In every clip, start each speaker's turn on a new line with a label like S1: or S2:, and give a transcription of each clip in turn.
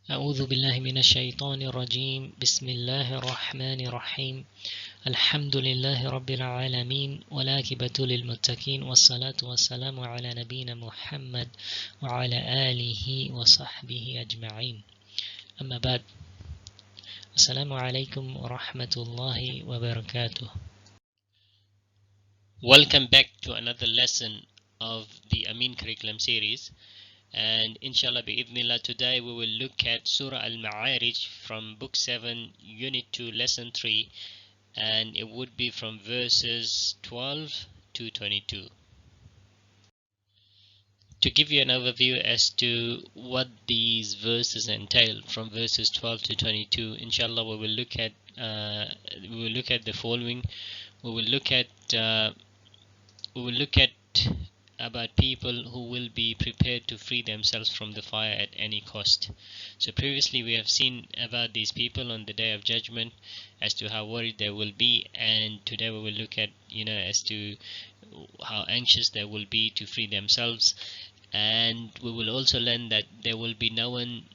S1: أعوذ بالله من الشيطان الرجيم بسم الله الرحمن الرحيم الحمد لله رب العالمين والعاقبة للمتقين والصلاة والسلام على نبينا محمد وعلى آله وصحبه أجمعين أما بعد السلام عليكم ورحمة الله وبركاته. Welcome back to another lesson of the AMYN curriculum series. And inshallah bi'idhnillah, today we will look at Surah Al-Maa'aarij from book 7 unit 2 lesson 3, and it would be from verses 12 to 22. To give you an overview as to what these verses entail, from verses 12 to 22, inshallah we will look at the following. We will look at about people who will be prepared to free themselves from the fire at any cost. So previously we have seen about these people on the day of judgment, as to how worried they will be, and today we will look at as to how anxious they will be to free themselves. And we will also learn that there will be no one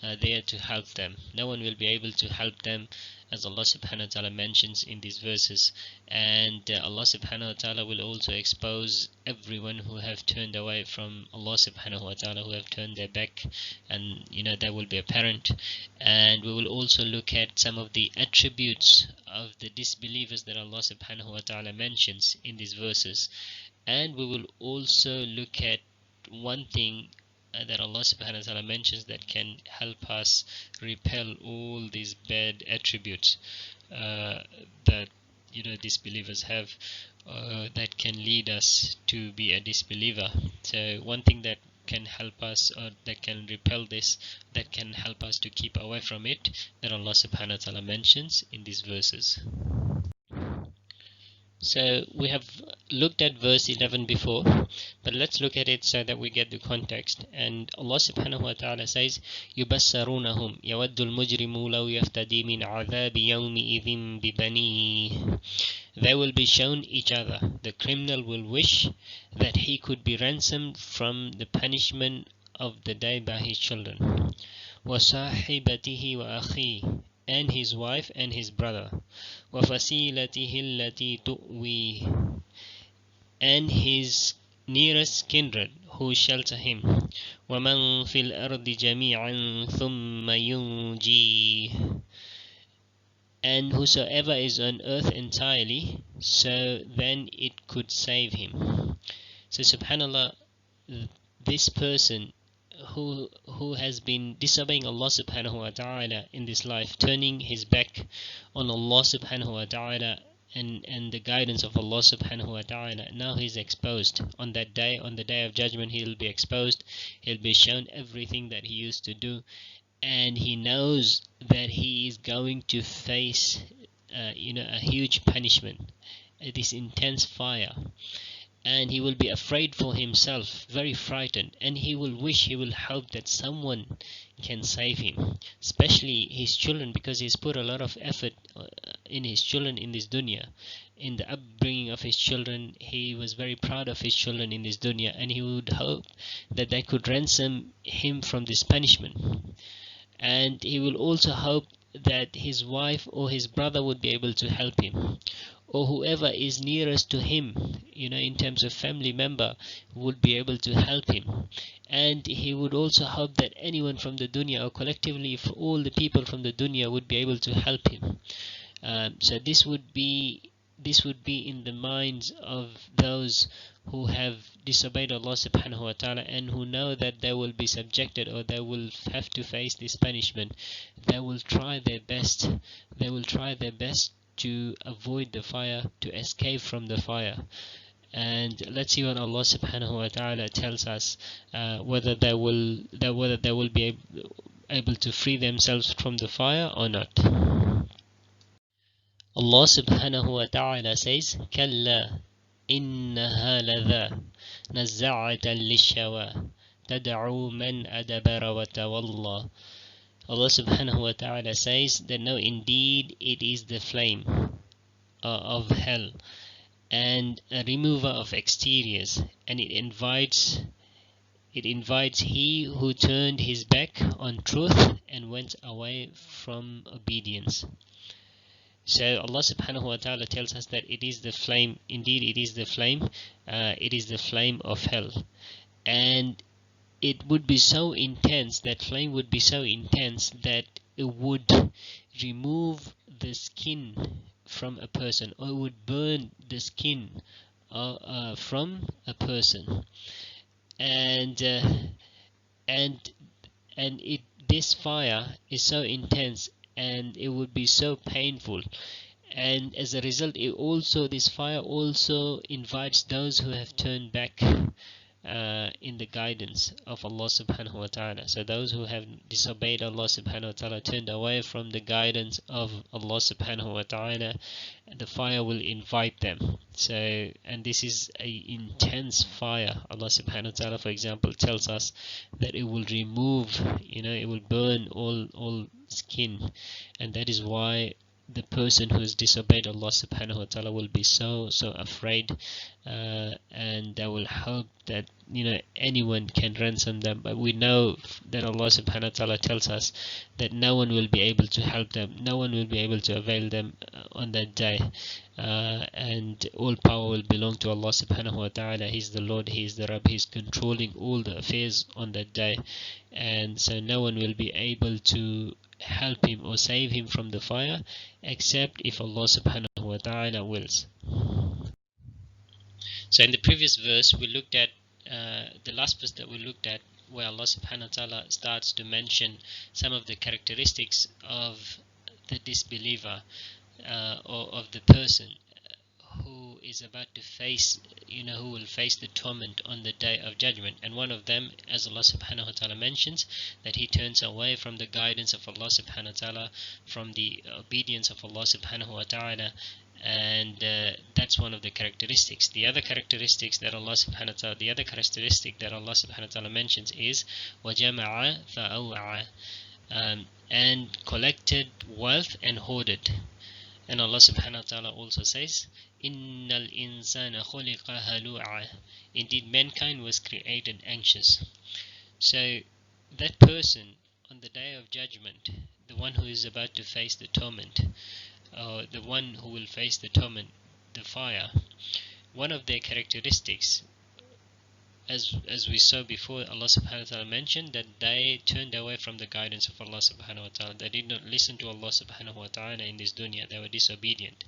S1: there to help them. No one will be able to help them, as Allah subhanahu wa ta'ala mentions in these verses. And Allah subhanahu wa ta'ala will also expose everyone who have turned away from Allah subhanahu wa ta'ala, who have turned their back, and that will be apparent. And we will also look at some of the attributes of the disbelievers that Allah subhanahu wa ta'ala mentions in these verses. And we will also look at one thing that Allah subhanahu wa ta'ala mentions that can help us repel all these bad attributes that disbelievers have, that can lead us to be a disbeliever. So one thing that can help us, or that can repel this, that can help us to keep away from it, that Allah subhanahu wa ta'ala mentions in these verses. So we have looked at verse 11 before, but let's look at it so that we get the context. And Allah subhanahu wa ta'ala says, يُبَصَّرُونَهُمْ يَوَدُّ الْمُجْرِمُ لَوْ يَفْتَدِي مِنْ عَذَابِ يَوْمِئِذٍ بِبَنِيهِ. They will be shown each other. The criminal will wish that he could be ransomed from the punishment of the day by his children. وَصَاحِبَتِهِ وَأَخِيهِ, and his wife and his brother. وَفَصِيلَتِهِ الَّتِي تُؤْوِيهِ, and his nearest kindred who shelter him. وَمَنْ فِي الْأَرْضِ جَمِيعًا ثُمَّ يُنْجِيهِ, and whosoever is on earth entirely, so then it could save him. So subhanallah, this person who has been disobeying Allah subhanahu wa ta'ala in this life, turning his back on Allah subhanahu wa ta'ala and the guidance of Allah subhanahu wa ta'ala, now he's exposed. On that day, on the day of judgment, he'll be exposed. He'll be shown everything that he used to do, and he knows that he is going to face a huge punishment, this intense fire. And he will be afraid for himself, very frightened, and he will wish, he will hope that someone can save him, especially his children, because he's put a lot of effort in his children in this dunya, in the upbringing of his children. He was very proud of his children in this dunya, and he would hope that they could ransom him from this punishment. And he will also hope that his wife or his brother would be able to help him, or whoever is nearest to him, in terms of family member, would be able to help him. And he would also hope that anyone from the dunya, or collectively for all the people from the dunya, would be able to help him. So this would be in the minds of those who have disobeyed Allah subhanahu wa ta'ala, and who know that they will be subjected, or they will have to face this punishment. They will try their best. They will try their best to avoid the fire, to escape from the fire. And let's see what Allah subhanahu wa ta'ala tells us, whether they will be able to free themselves from the fire or not. Allah subhanahu wa ta'ala says, كَلَّا إِنَّهَا لَذَا نَزَّعَةً لِلشَّوَى تَدْعُو مَنْ أَدْبَرَ وَتَوَلَّى. Allah subhanahu wa ta'ala says that no, indeed it is the flame of hell, and a remover of exteriors, and it invites It invites he who turned his back on truth and went away from obedience. So Allah subhanahu wa ta'ala tells us that it is the flame, indeed it is the flame, it is the flame of hell. And it would be so intense, that flame would be so intense that it would remove the skin from a person, or it would burn the skin from a person. And this fire is so intense, and it would be so painful, and as a result this fire also invites those who have turned back in the guidance of Allah subhanahu wa ta'ala. So those who have disobeyed Allah subhanahu wa ta'ala, turned away from the guidance of Allah subhanahu wa ta'ala, the fire will invite them. So, and this is a intense fire. Allah subhanahu wa ta'ala, for example, tells us that it will remove, it will burn all skin, and that is why the person who has disobeyed Allah subhanahu wa ta'ala will be so afraid, and they will hope that anyone can ransom them. But we know that Allah subhanahu wa ta'ala tells us that no one will be able to help them, no one will be able to avail them on that day, and all power will belong to Allah subhanahu wa ta'ala. He's the Lord, He is the Rabb, He's controlling all the affairs on that day, and so no one will be able to help him or save him from the fire except if Allah subhanahu wa ta'ala wills. So in the previous verse we looked at the last verse that we looked at, where Allah subhanahu wa ta'ala starts to mention some of the characteristics of the disbeliever, or of the person who is about to face, who will face the torment on the day of judgment. And one of them, as Allah subhanahu wa ta'ala mentions, that he turns away from the guidance of Allah subhanahu wa ta'ala, from the obedience of Allah subhanahu wa ta'ala, and that's one of the characteristics. The other characteristic that Allah subhanahu wa ta'ala mentions is وَجَمَعَ فَأَوْعَى, and collected wealth and hoarded. And Allah subhanahu wa ta'ala also says, Innal insana khuliqa halu'a. Indeed, mankind was created anxious. So that person on the day of judgment, the one who is about to face the torment, the one who will face the torment, the fire, one of their characteristics, as we saw before, Allah subhanahu wa ta'ala mentioned that they turned away from the guidance of Allah subhanahu wa ta'ala. They did not listen to Allah subhanahu wa ta'ala in this dunya. They were disobedient,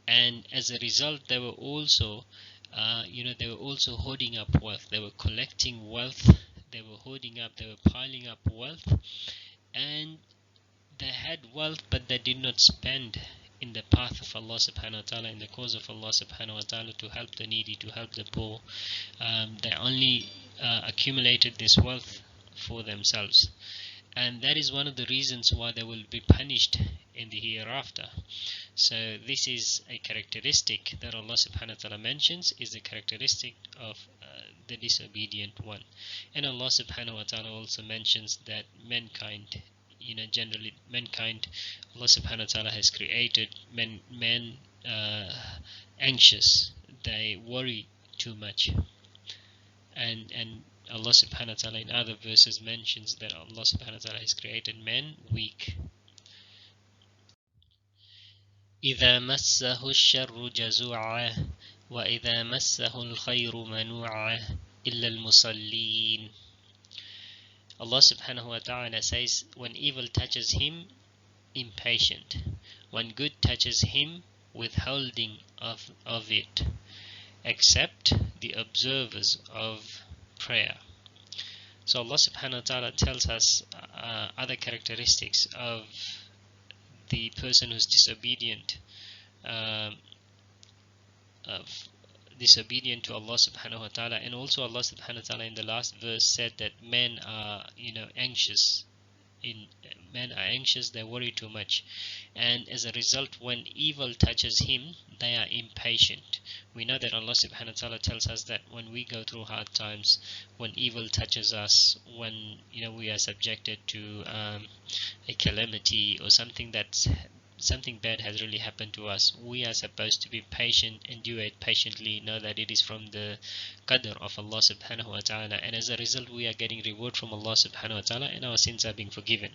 S1: and as a result they were also hoarding up wealth. They were collecting wealth, they were hoarding up, they were piling up wealth, and they had wealth but they did not spend in the path of Allah subhanahu wa ta'ala, in the cause of Allah subhanahu wa ta'ala, to help the needy, to help the poor. They only accumulated this wealth for themselves, and that is one of the reasons why they will be punished in the hereafter. So this is a characteristic that Allah subhanahu wa ta'ala mentions, is the characteristic of the disobedient one. And Allah subhanahu wa ta'ala also mentions that mankind, generally mankind, Allah subhanahu wa ta'ala has created men anxious. They worry too much, and Allah subhanahu wa ta'ala in other verses mentions that Allah subhanahu wa ta'ala has created men weak. إذا مسه الشر جزوعا وإذا مسه الخير منوعا إلا المصلين. Allah subhanahu wa ta'ala says, when evil touches him, impatient. When good touches him, withholding of it, except the observers of prayer. So Allah subhanahu wa ta'ala tells us other characteristics of the person who's disobedient to Allah subhanahu wa ta'ala. And also Allah subhanahu wa ta'ala in the last verse said that men are anxious. Men are anxious, they worry too much, and as a result, when evil touches him, they are impatient. We know that Allah subhanahu wa ta'ala tells us that when we go through hard times, when evil touches us, when we are subjected to a calamity or something that's something bad has really happened to us, we are supposed to be patient, endure it patiently, know that it is from the qadr of Allah subhanahu wa ta'ala, and as a result we are getting reward from Allah subhanahu wa ta'ala, and our sins are being forgiven.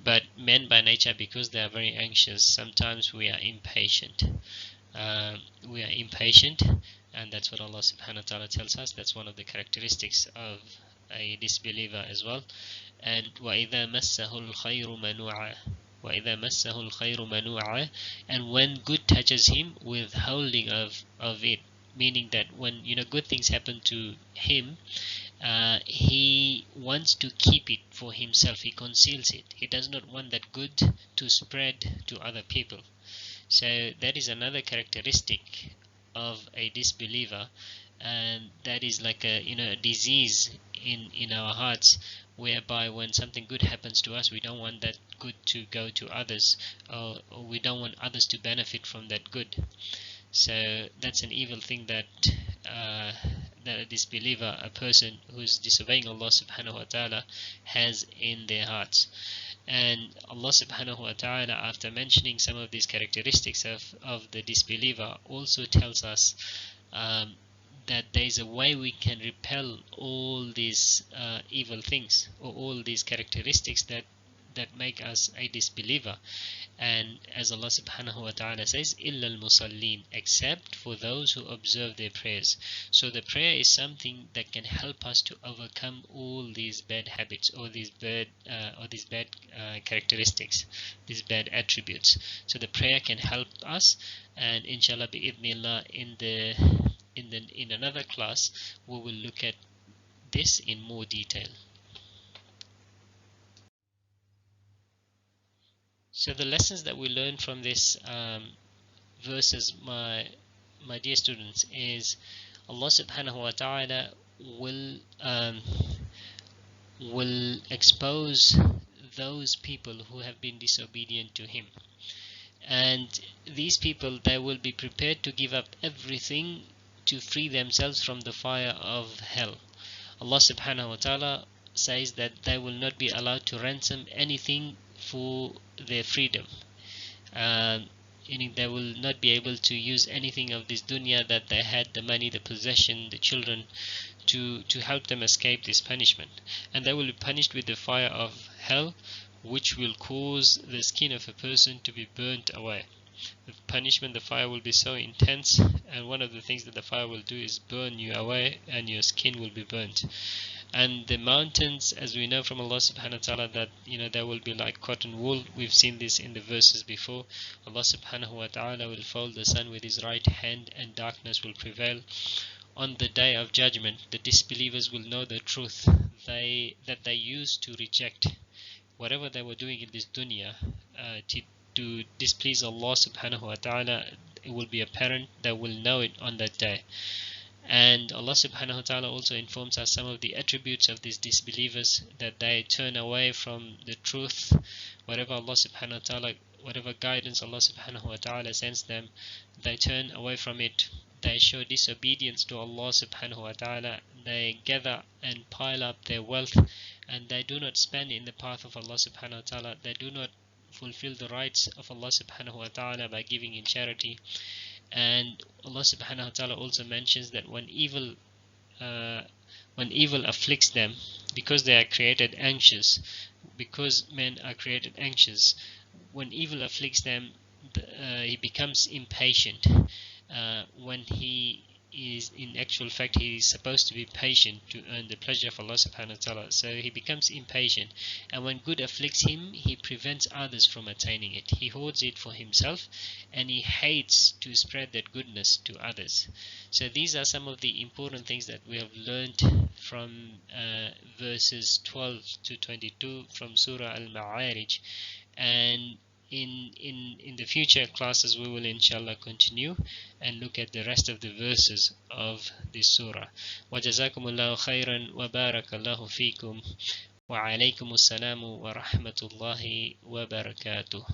S1: But men by nature, because they are very anxious, sometimes we are impatient. And that's what Allah subhanahu wa ta'ala tells us. That's one of the characteristics of a disbeliever as well. And وَإِذَا مَسَّهُ الْخَيْرُ مَنُوعًا وَإِذَا مَسَّهُ الْخَيْرُ مَنُوعًا, and when good touches him, withholding of it, meaning that when good things happen to him, he wants to keep it for himself. He conceals it. He does not want that good to spread to other people. So that is another characteristic of a disbeliever, and that is like a disease in our hearts, whereby when something good happens to us, we don't want that good to go to others, or we don't want others to benefit from that good. So that's an evil thing that a disbeliever, a person who's disobeying Allah subhanahu wa ta'ala, has in their hearts. And Allah subhanahu wa ta'ala, after mentioning some of these characteristics of the disbeliever, also tells us that there is a way we can repel all these evil things, or all these characteristics that make us a disbeliever. And as Allah subhanahu wa ta'ala says, إِلَّا الْمُصَلِّينَ, except for those who observe their prayers. So the prayer is something that can help us to overcome all these bad habits, or these bad characteristics, these bad attributes. So the prayer can help us, and inshallah bi'idhnillah, in another class we will look at this in more detail. So the lessons that we learn from this verses, my dear students, is Allah subhanahu wa ta'ala will expose those people who have been disobedient to him, and these people, they will be prepared to give up everything to free themselves from the fire of hell. Allah subhanahu wa ta'ala says that they will not be allowed to ransom anything for their freedom, meaning they will not be able to use anything of this dunya that they had, the money, the possession, the children, to help them escape this punishment. And they will be punished with the fire of hell, which will cause the skin of a person to be burnt away. The punishment, the fire will be so intense, and one of the things that the fire will do is burn you away, and your skin will be burnt. And the mountains, as we know from Allah subhanahu wa ta'ala, that they will be like cotton wool. We've seen this in the verses before. Allah subhanahu wa ta'ala will fold the sun with his right hand, and darkness will prevail. On the day of judgment, the disbelievers will know the truth that they used to reject whatever they were doing in this dunya to displease Allah subhanahu wa ta'ala. It will be apparent. They will know it on that day. And Allah subhanahu wa ta'ala also informs us some of the attributes of these disbelievers, that they turn away from the truth. Whatever Allah subhanahu wa ta'ala, whatever guidance Allah subhanahu wa ta'ala sends them, they turn away from it. They show disobedience to Allah subhanahu wa ta'ala. They gather and pile up their wealth, and they do not spend in the path of Allah subhanahu wa ta'ala. They do not fulfill the rights of Allah subhanahu wa ta'ala by giving in charity. And Allah subhanahu wa ta'ala also mentions that when evil afflicts them, because they are created anxious, because men are created anxious, when evil afflicts them, he becomes impatient. When he is, in actual fact, he is supposed to be patient to earn the pleasure of Allah subhanahu wa ta'ala. So he becomes impatient, and when good afflicts him, he prevents others from attaining it. He hoards it for himself, and he hates to spread that goodness to others. So these are some of the important things that we have learned from verses 12 to 22 from Surah Al-Maa'aarij. And in the future classes we will inshallah continue and look at the rest of the verses of this surah. وَجَزَاكُمُ اللَّهُ خَيْرًا وَبَارَكَ اللَّهُ فِيكُمْ وَعَلَيْكُمُ السَّلَامُ وَرَحْمَةُ اللَّهِ وَبَرَكَاتُهُ.